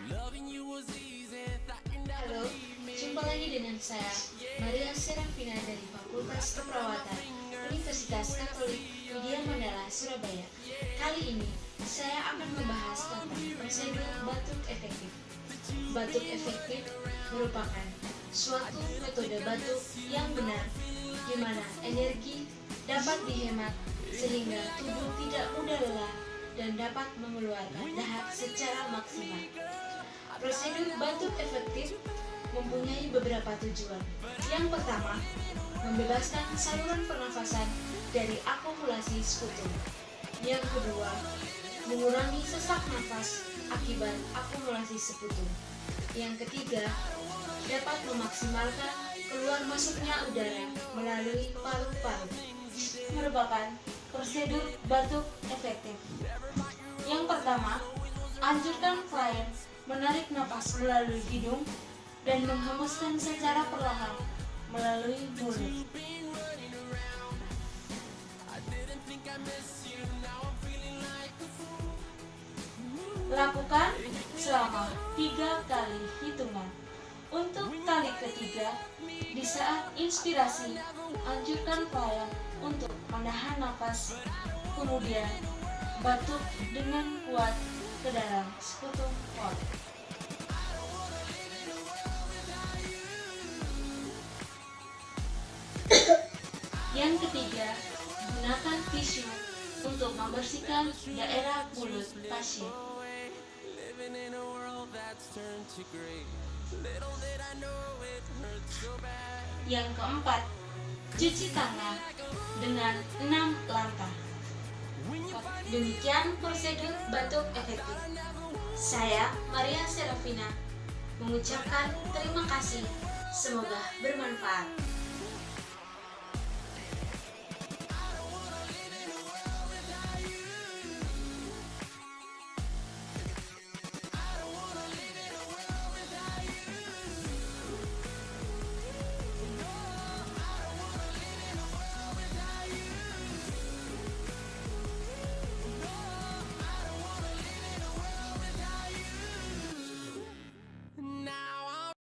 Halo, jumpa lagi dengan saya, Maria Serafina dari Fakultas Keperawatan Universitas Katolik Widya Mandala, Surabaya. Kali ini, saya akan membahas tentang prosedur batuk efektif. Batuk efektif merupakan suatu metode batuk yang benar, di mana energi dapat dihemat sehingga tubuh tidak mudah lelah dan dapat mengeluarkan dahak secara maksimal. Prosedur batuk efektif mempunyai beberapa tujuan. Yang pertama, membebaskan saluran pernafasan dari akumulasi sekutum. Yang kedua, mengurangi sesak nafas akibat akumulasi sekutum. Yang ketiga, dapat memaksimalkan keluar masuknya udara melalui paru-paru. Merupakan prosedur batuk efektif. Yang pertama, anjurkan klien menarik napas melalui hidung dan menghembuskan secara perlahan melalui mulut. Lakukan selama 3 kali hitungan. Untuk kali ketiga, di saat inspirasi, anjurkan klien untuk menahan napas, kemudian batuk dengan kuat ke dalam sekutum pot. Yang ketiga, gunakan tisu untuk membersihkan daerah mulut pasien. Yang keempat, cuci tangan dengan 6 langkah. Demikian prosedur batuk efektif. Saya, Maria Serafina, mengucapkan terima kasih. Semoga bermanfaat.